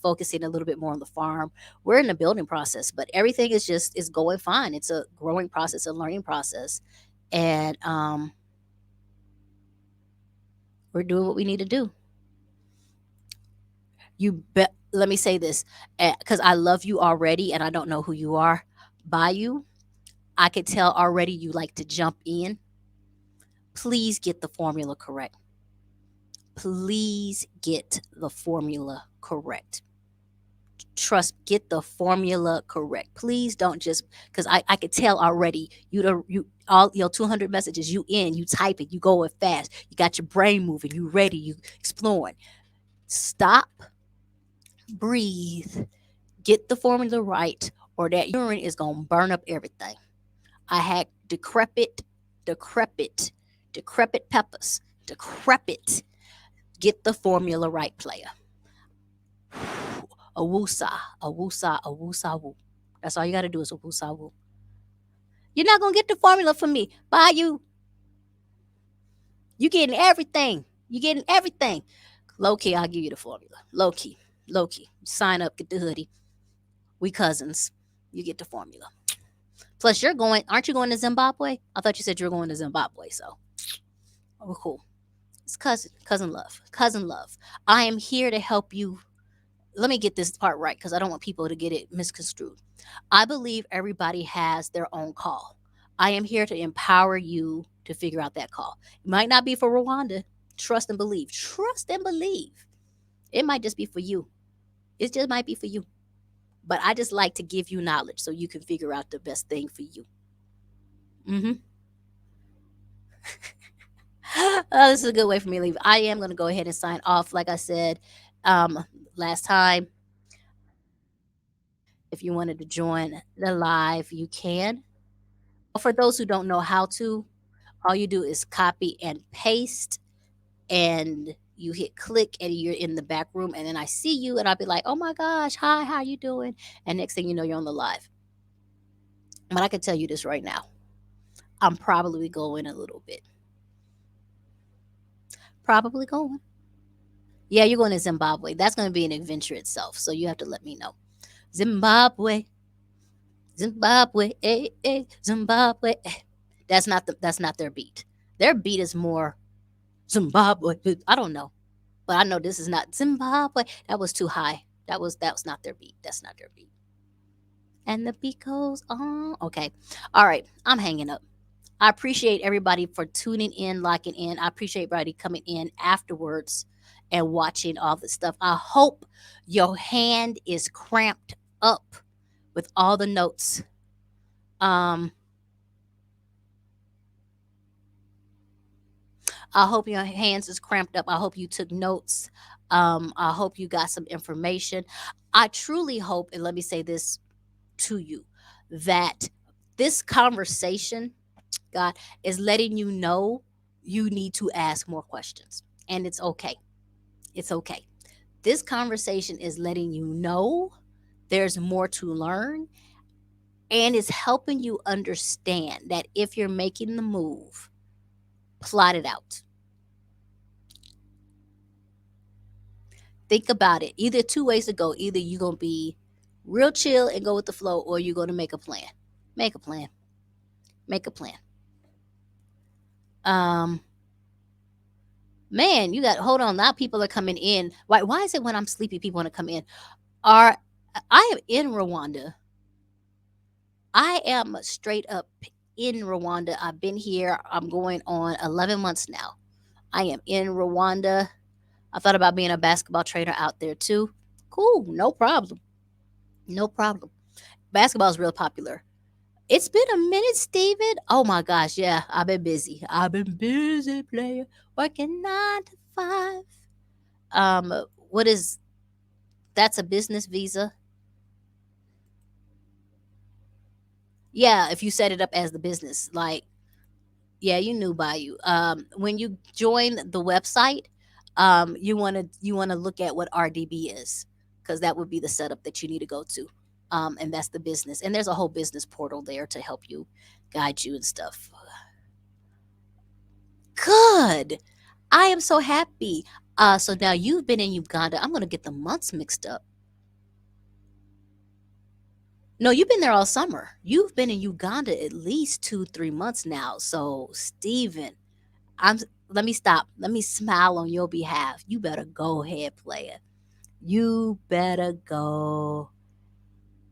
focusing a little bit more on the farm. We're in the building process, but everything is going fine. It's a growing process, a learning process, and we're doing what we need to do. You bet. Let me say this, because I love you already, and I don't know who you are. By you, I could tell already you like to jump in. Please get the formula correct. Please get the formula correct. Trust, get the formula correct. Please don't just because I could tell already you all your 200 messages you type it, you going fast, you got your brain moving, you ready, you exploring. Stop, breathe, get the formula right, or that urine is gonna burn up everything. I had decrepit, decrepit peppers, decrepit. Get the formula right, player. Awusa, awusa, awusa, woo. That's all you got to do is awusa, woo. You're not going to get the formula from me. Bye, you. You getting everything. You getting everything. Low key, I'll give you the formula. Low key, low key. Sign up, get the hoodie. We cousins. You get the formula. Plus, aren't you going to Zimbabwe? I thought you said you were going to Zimbabwe, so. Oh, cool. It's cousin love. Cousin love. I am here to help you. Let me get this part right because I don't want people to get it misconstrued. I believe everybody has their own call. I am here to empower you to figure out that call. It might not be for Rwanda. Trust and believe. Trust and believe. It might just be for you. It just might be for you. But I just like to give you knowledge so you can figure out the best thing for you. Mm-hmm. Oh, this is a good way for me to leave. I am going to go ahead and sign off. Like I said last time, if you wanted to join the live, you can. For those who don't know how to, all you do is copy and paste, and you hit click, and you're in the back room. And then I see you, and I'll be like, "Oh my gosh, hi, how you doing?" And next thing you know, you're on the live. But I can tell you this right now, I'm probably going a little bit. Probably going. Yeah, you're going to Zimbabwe. That's going to be an adventure itself. So you have to let me know. Zimbabwe, Zimbabwe, Zimbabwe. That's not their beat. Their beat is more Zimbabwe. I don't know, but I know this is not Zimbabwe. That was too high. That was not their beat. That's not their beat. And the beat goes on. Okay, all right. I'm hanging up. I appreciate everybody for tuning in, locking in. I appreciate everybody coming in afterwards and watching all the stuff. I hope your hand is cramped up with all the notes. Um, I hope your hands is cramped up. I hope you took notes. I hope you got some information. I truly hope, and let me say this to you, that this conversation, God, is letting you know you need to ask more questions. And it's okay. It's okay. This conversation is letting you know there's more to learn, and it's helping you understand that if you're making the move, plot it out. Think about it. Either two ways to go. Either you're going to be real chill and go with the flow, or you're going to make a plan. Make a plan. Make a plan. Um, Man, you got hold on. Now people are coming in. Why is it when I'm sleepy people want to come in? Are I am in Rwanda. I am straight up in Rwanda. I've been here. I'm going on 11 months now. I am in Rwanda. I thought about being a basketball trainer out there too. Cool, no problem. No problem. Basketball is real popular. It's been a minute, Steven. Oh my gosh, yeah, I've been busy. I've been busy, player, working 9 to 5. What is that's a business visa? Yeah, if you set it up as the business, like yeah, you knew by you. When you join the website, you wanna look at what RDB is, because that would be the setup that you need to go to, and that's the business. And there's a whole business portal there to help you, guide you and stuff. Good. I am so happy. So now you've been in Uganda. I'm gonna get the months mixed up. No, you've been there all summer. You've been in Uganda at least 2, 3 months now. So, Steven, I'm let me stop. Let me smile on your behalf. You better go ahead, player. You better go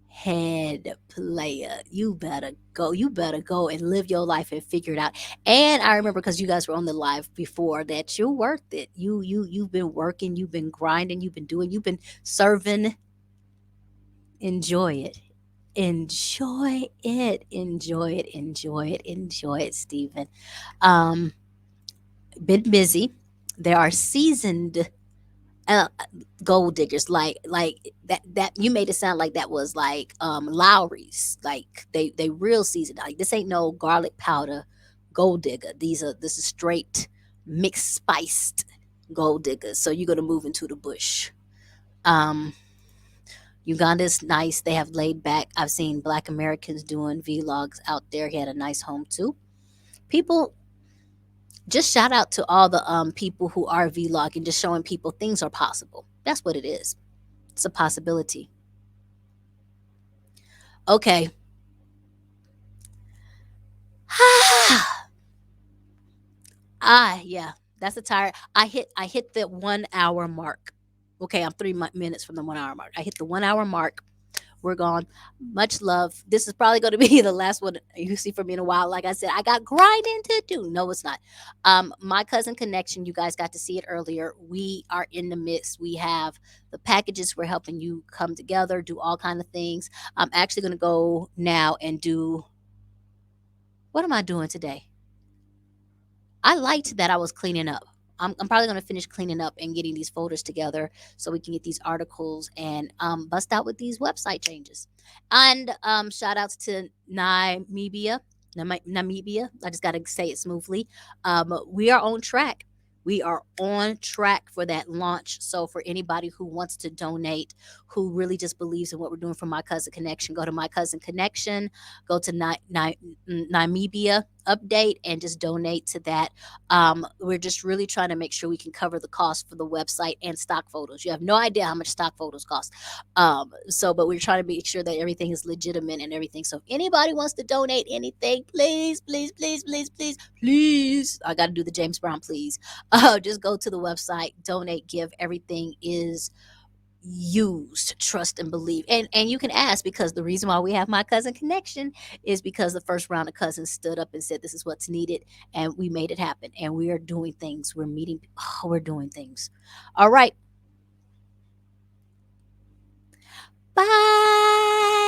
ahead, player. You better go. You better go and live your life and figure it out. And I remember because you guys were on the live before that you're worth it. You've been working, you've been grinding, you've been doing, you've been serving. Enjoy it. Enjoy it. Enjoy it. Enjoy it. Enjoy it, Stephen. Um, been busy. There are seasoned uh, gold diggers like that you made it sound like that was like Lowry's, like they real seasoned. Like this ain't no garlic powder gold digger. This is straight mixed spiced gold diggers. So you're gonna move into the bush. um Uganda is nice. They have laid back. I've seen Black Americans doing vlogs out there. He had a nice home too. People, just shout out to all the people who are vlogging, just showing people things are possible. That's what it is. It's a possibility. Okay. Yeah, that's a tire. I hit the 1 hour mark. Okay, I'm 3 minutes from the 1 hour mark. I hit the 1 hour mark. We're gone. Much love. This is probably going to be the last one you see from me in a while. Like I said, I got grinding to do. No, it's not. My cousin connection. You guys got to see it earlier. We are in the midst. We have the packages. We're helping you come together, do all kind of things. I'm actually going to go now and do. What am I doing today? I liked that I was cleaning up. I'm probably going to finish cleaning up and getting these folders together so we can get these articles and bust out with these website changes. And shout outs to Namibia. Namibia. I just got to say it smoothly. We are on track. We are on track for that launch. So, for anybody who wants to donate, who really just believes in what we're doing for My Cousin Connection, go to My Cousin Connection, go to Namibia update, and just donate to that. We're just really trying to make sure we can cover the cost for the website and stock photos. You have no idea how much stock photos cost. But we're trying to make sure that everything is legitimate and everything. So if anybody wants to donate anything, please, please, please, please, please, please, I got to do the James Brown, please. Just go to the website, donate, give. Everything is used, trust and believe. And you can ask, because the reason why we have My Cousin Connection is because the first round of cousins stood up and said this is what's needed, and we made it happen. And we are doing things. We're meeting. Oh, we're doing things. All right. Bye.